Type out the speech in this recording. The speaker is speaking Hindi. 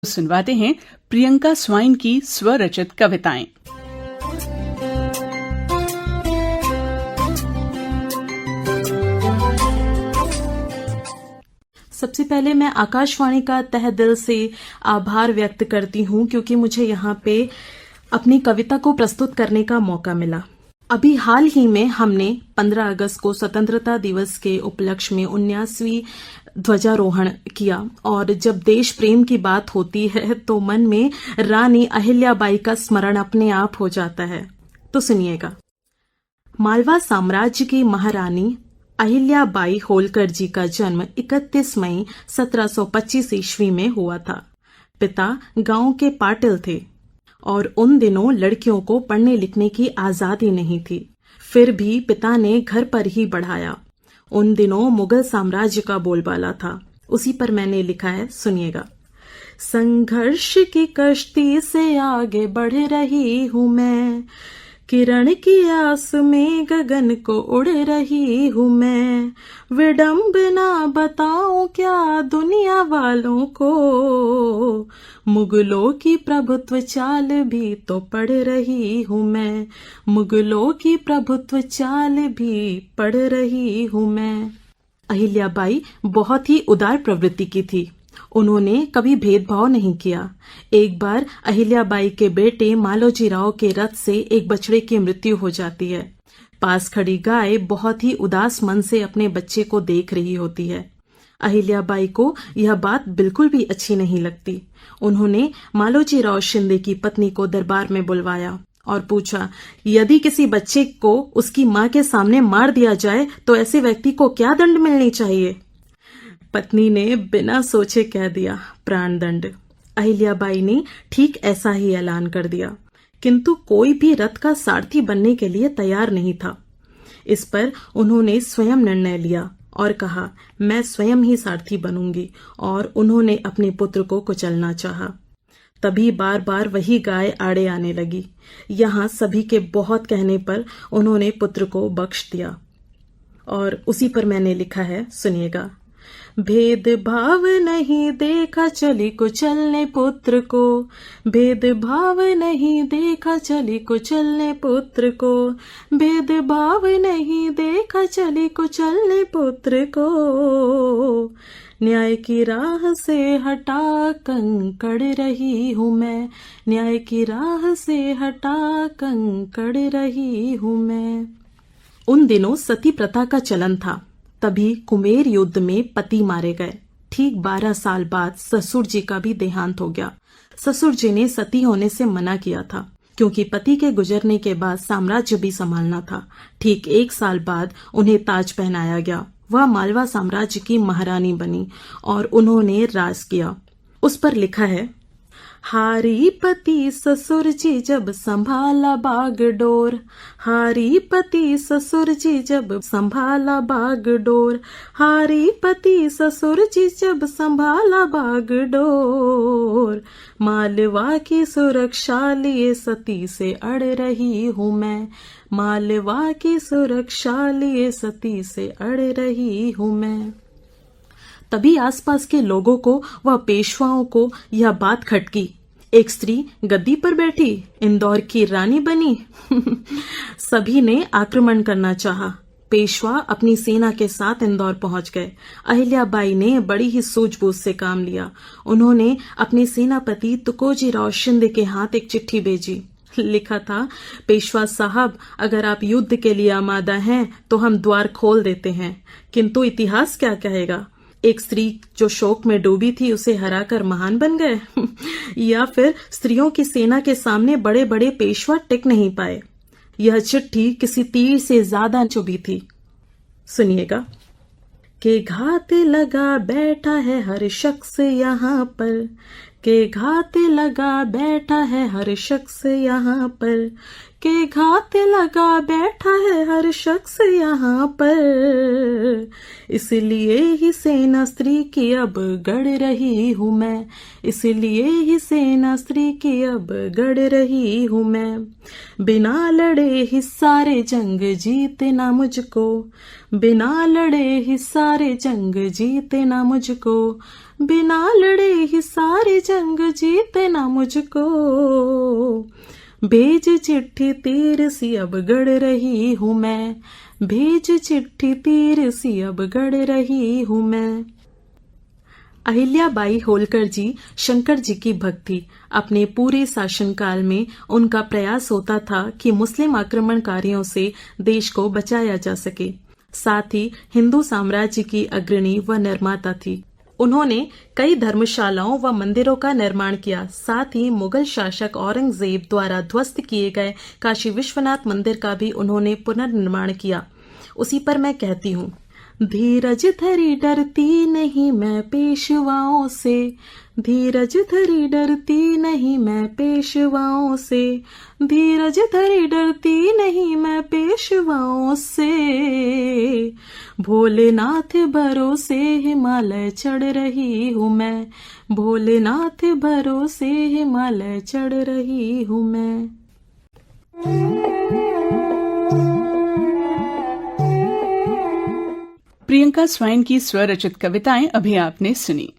सुनवाते हैं प्रियंका स्वाइन की स्वरचित कविताएं। सबसे पहले मैं आकाशवाणी का तहे दिल से आभार व्यक्त करती हूँ क्योंकि मुझे यहाँ पे अपनी कविता को प्रस्तुत करने का मौका मिला। अभी हाल ही में हमने 15 अगस्त को स्वतंत्रता दिवस के उपलक्ष्य में 19वीं ध्वजारोहण किया और जब देश प्रेम की बात होती है तो मन में रानी अहिल्याबाई का स्मरण अपने आप हो जाता है। तो सुनिएगा। मालवा साम्राज्य की महारानी अहिल्याबाई होलकर जी का जन्म 31 मई 1725 ईस्वी में हुआ था। पिता गांव के पाटिल थे और उन दिनों लड़कियों को पढ़ने लिखने की आजादी नहीं थी। फिर भी पिता ने घर पर ही बढ़ाया। उन दिनों मुगल साम्राज्य का बोलबाला था। उसी पर मैंने लिखा है, सुनिएगा। संघर्ष की कश्ती से आगे बढ़ रही हूँ मैं, किरण की आस में गगन को उड़ रही हूँ मैं, विडंबना बताऊं क्या दुनिया वालों को, मुगलों की प्रभुत्व चाल भी तो पढ़ रही हूँ मैं, मुगलों की प्रभुत्व चाल भी पढ़ रही हूँ मैं। अहिल्याबाई बहुत ही उदार प्रवृत्ति की थी। उन्होंने कभी भेदभाव नहीं किया। एक बार अहिल्याबाई के बेटे मालोजी राव के रथ से एक बछड़े की मृत्यु हो जाती है। पास खड़ी गाय बहुत ही उदास मन से अपने बच्चे को देख रही होती है। अहिल्याबाई को यह बात बिल्कुल भी अच्छी नहीं लगती। उन्होंने मालोजी राव शिंदे की पत्नी को दरबार में बुलवाया और पूछा, यदि किसी बच्चे को उसकी मां के सामने मार दिया जाए तो ऐसे व्यक्ति को क्या दंड मिलनी चाहिए? पत्नी ने बिना सोचे कह दिया, प्राणदंड। अहिल्याबाई ने ठीक ऐसा ही ऐलान कर दिया, किंतु कोई भी रथ का सारथी बनने के लिए तैयार नहीं था। इस पर उन्होंने स्वयं निर्णय लिया और कहा, मैं स्वयं ही सारथी बनूंगी, और उन्होंने अपने पुत्र को कुचलना चाहा। तभी बार बार वही गाय आड़े आने लगी। यहाँ सभी के बहुत कहने पर उन्होंने पुत्र को बख्श दिया। और उसी पर मैंने लिखा है, सुनिएगा। भेदभाव नहीं देखा चली कुचलने पुत्र को, भेदभाव नहीं देखा चली कुचलने पुत्र को, भेदभाव नहीं देखा चली कुचलने पुत्र को, न्याय की राह से हटा कंकड़ रही हूँ मैं, न्याय की राह से हटा कंकड़ रही हूँ मैं। उन दिनों सती प्रथा का चलन था। तभी कुमेर युद्ध में पति मारे गए। ठीक 12 साल बाद ससुर जी का भी देहांत हो गया। ससुर जी ने सती होने से मना किया था क्योंकि पति के गुजरने के बाद साम्राज्य भी संभालना था। ठीक 1 साल बाद उन्हें ताज पहनाया गया। वह मालवा साम्राज्य की महारानी बनी और उन्होंने राज किया। उस पर लिखा है, हारी पति ससुर जी जब संभाला बागडोर, हारी पति ससुर जी जब संभाला बागडोर, हारी पति ससुर जी जब संभाला बागडोर, मालवा की सुरक्षा लिए सती से अड़ रही हूँ मैं, मालवा की सुरक्षा लिए सती से अड़ रही हूँ मैं। तभी आसपास के लोगों को व पेशवाओं को यह बात खटकी। एक स्त्री गद्दी पर बैठी, इंदौर की रानी बनी। सभी ने आक्रमण करना चाहा। पेशवा अपनी सेना के साथ इंदौर पहुंच गए। अहिल्याबाई ने बड़ी ही सूझबूझ से काम लिया। उन्होंने अपने सेनापति तुकोजी राव शिंदे के हाथ एक चिट्ठी भेजी। लिखा था, पेशवा साहब, अगर आप युद्ध के लिए आमादा हैं तो हम द्वार खोल देते हैं, किंतु इतिहास क्या कहेगा? एक स्त्री जो शोक में डूबी थी उसे हराकर महान बन गए। या फिर स्त्रियों की सेना के सामने बड़े बड़े पेशवा टिक नहीं पाए। यह चिट्ठी किसी तीर से ज्यादा चुभी थी। सुनिएगा। के घात लगा बैठा है हर शख्स यहाँ पर, के घात लगा बैठा है हर शख्स यहाँ पर, के घात लगा बैठा है हर शख्स यहाँ पर। इसलिए ही सेना स्त्री की अब गढ़ रही हूँ मैं, इसलिए ही सेना स्त्री की अब गढ़ रही हूँ मैं। बिना लड़े ही सारे जंग जीते ना मुझको, बिना लड़े ही सारे जंग जीते ना मुझको, बिना लड़े ही सारे जंग जीते ना मुझको। भेज चिट्ठी तीर सी अब गढ़ रही हूँ मैं, भेज चिट्ठी तीर सी अब गढ़ रही हूँ मैं। अहिल्याबाई होलकर जी शंकर जी की भक्त थी। अपने पूरे शासनकाल में उनका प्रयास होता था कि मुस्लिम आक्रमणकारियों से देश को बचाया जा सके। साथ ही हिंदू साम्राज्य की अग्रणी व निर्माता थी। उन्होंने कई धर्मशालाओं व मंदिरों का निर्माण किया। साथ ही मुगल शासक औरंगजेब द्वारा ध्वस्त किए गए काशी विश्वनाथ मंदिर का भी उन्होंने पुनर्निर्माण किया। उसी पर मैं कहती हूँ, धीरज धरी डरती नहीं मैं पेशवाओं से, धीरज धरी डरती नहीं मैं पेशवाओं से, धीरज धरी डरती नहीं मैं पेशवाओं से। भोलेनाथ भरोसे हिमालय चढ़ रही हूँ मैं, भोलेनाथ भरोसे हिमालय चढ़ रही हूँ मैं। प्रियंका स्वाइन की स्वरचित कविताएं अभी आपने सुनी।